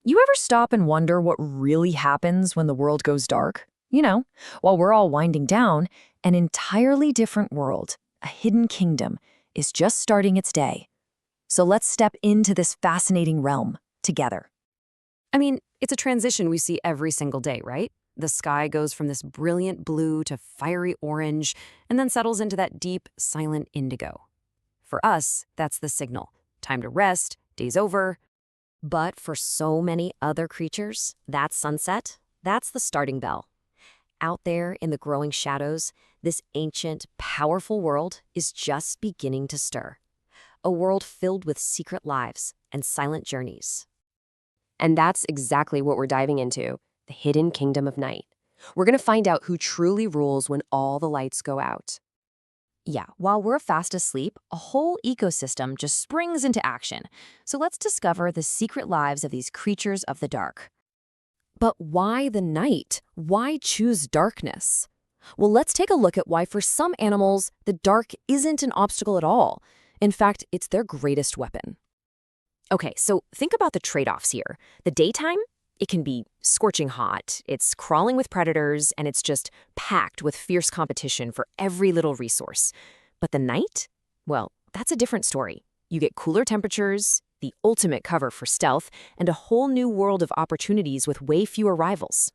You ever stop and wonder what really happens when the world goes dark? While we're all winding down, an entirely different world, a hidden kingdom, is just starting its day. So let's step into this fascinating realm together. I mean, it's a transition we see every single day, right? The sky goes from this brilliant blue to fiery orange and then settles into that deep, silent indigo. For us, that's the signal. Time to rest, day's over. But for so many other creatures, that sunset, that's the starting bell. Out there in the growing shadows, this ancient, powerful world is just beginning to stir. A world filled with secret lives and silent journeys. And that's exactly what we're diving into, the hidden kingdom of night. We're going to find out who truly rules when all the lights go out. Yeah, while we're fast asleep, a whole ecosystem just springs into action. So let's discover the secret lives of these creatures of the dark. But why the night? Why choose darkness? Well, let's take a look at why for some animals, the dark isn't an obstacle at all. In fact, it's their greatest weapon. Okay, so think about the trade-offs here. The daytime, it can be scorching hot, it's crawling with predators, and it's just packed with fierce competition for every little resource. But the night? Well, that's a different story. You get cooler temperatures, the ultimate cover for stealth, and a whole new world of opportunities with way fewer rivals.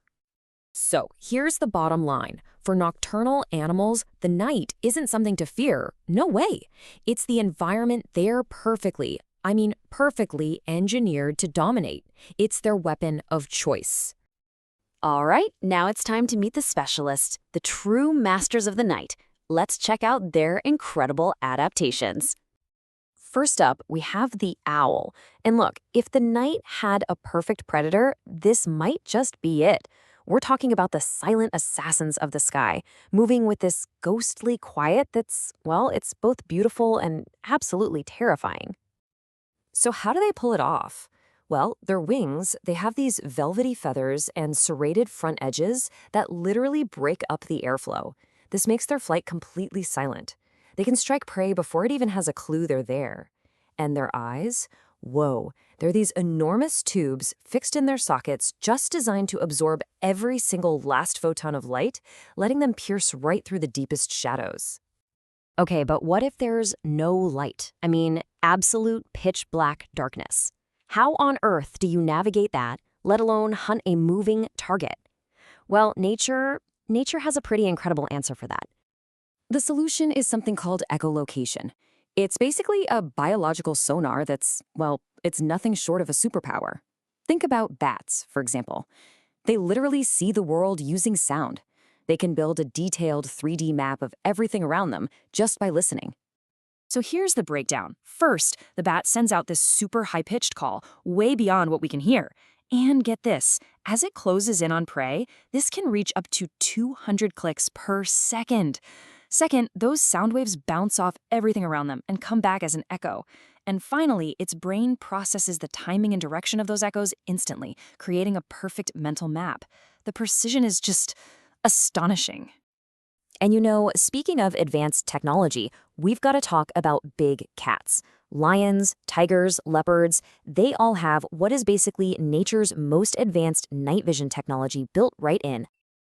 So here's the bottom line. For nocturnal animals, the night isn't something to fear. No way. It's the environment they're perfectly engineered to dominate. It's their weapon of choice. All right, now it's time to meet the specialists, the true masters of the night. Let's check out their incredible adaptations. First up, we have the owl. And look, if the night had a perfect predator, this might just be it. We're talking about the silent assassins of the sky, moving with this ghostly quiet that's, well, it's both beautiful and absolutely terrifying. So how do they pull it off? Well, their wings, they have these velvety feathers and serrated front edges that literally break up the airflow. This makes their flight completely silent. They can strike prey before it even has a clue they're there. And their eyes? Whoa, they're these enormous tubes fixed in their sockets just designed to absorb every single last photon of light, letting them pierce right through the deepest shadows. Okay, but what if there's no light? I mean, absolute pitch black darkness. How on earth do you navigate that, let alone hunt a moving target? Well, nature has a pretty incredible answer for that. The solution is something called echolocation. It's basically a biological sonar that's, well, it's nothing short of a superpower. Think about bats, for example. They literally see the world using sound. They can build a detailed 3D map of everything around them just by listening. So here's the breakdown. First, the bat sends out this super high-pitched call, way beyond what we can hear. And get this, as it closes in on prey, this can reach up to 200 clicks per second. Second, those sound waves bounce off everything around them and come back as an echo. And finally, its brain processes the timing and direction of those echoes instantly, creating a perfect mental map. The precision is just astonishing. And speaking of advanced technology, we've got to talk about big cats. Lions, tigers, leopards, they all have what is basically nature's most advanced night vision technology built right in.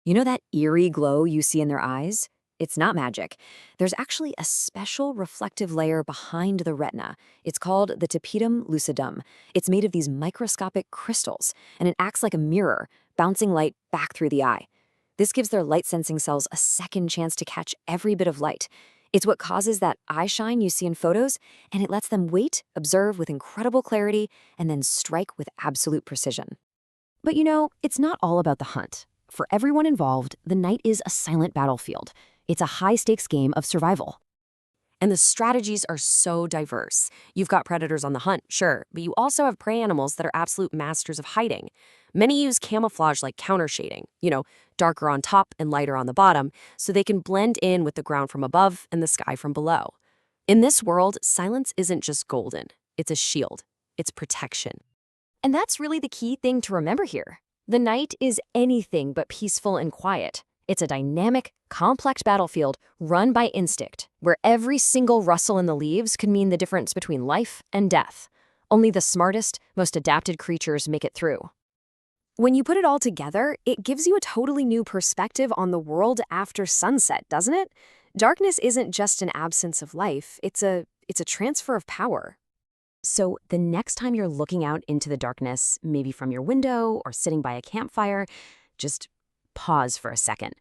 You know that eerie glow you see in their eyes? It's not magic. There's actually a special reflective layer behind the retina. It's called the tapetum lucidum. It's made of these microscopic crystals, and it acts like a mirror, bouncing light back through the eye. This gives their light-sensing cells a second chance to catch every bit of light. It's what causes that eye shine you see in photos, and it lets them wait, observe with incredible clarity, and then strike with absolute precision. But it's not all about the hunt. For everyone involved, the night is a silent battlefield. It's a high-stakes game of survival. And the strategies are so diverse. You've got predators on the hunt, sure, but you also have prey animals that are absolute masters of hiding. Many use camouflage like countershading, darker on top and lighter on the bottom, so they can blend in with the ground from above and the sky from below. In this world, silence isn't just golden. It's a shield. It's protection. And that's really the key thing to remember here. The night is anything but peaceful and quiet. It's a dynamic, complex battlefield run by instinct, where every single rustle in the leaves could mean the difference between life and death. Only the smartest, most adapted creatures make it through. When you put it all together, it gives you a totally new perspective on the world after sunset, doesn't it? Darkness isn't just an absence of life, it's a transfer of power. So the next time you're looking out into the darkness, maybe from your window or sitting by a campfire, just pause for a second.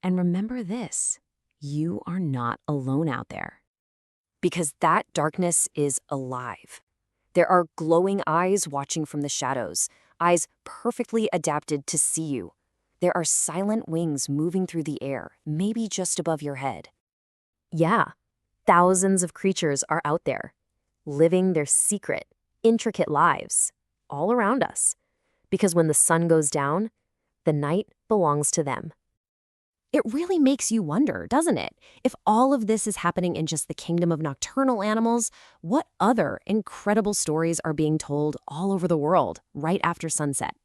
And remember this, you are not alone out there. Because that darkness is alive. There are glowing eyes watching from the shadows, eyes perfectly adapted to see you. There are silent wings moving through the air, maybe just above your head. Yeah, thousands of creatures are out there, living their secret, intricate lives, all around us. Because when the sun goes down, the night belongs to them. It really makes you wonder, doesn't it? If all of this is happening in just the kingdom of nocturnal animals, what other incredible stories are being told all over the world right after sunset?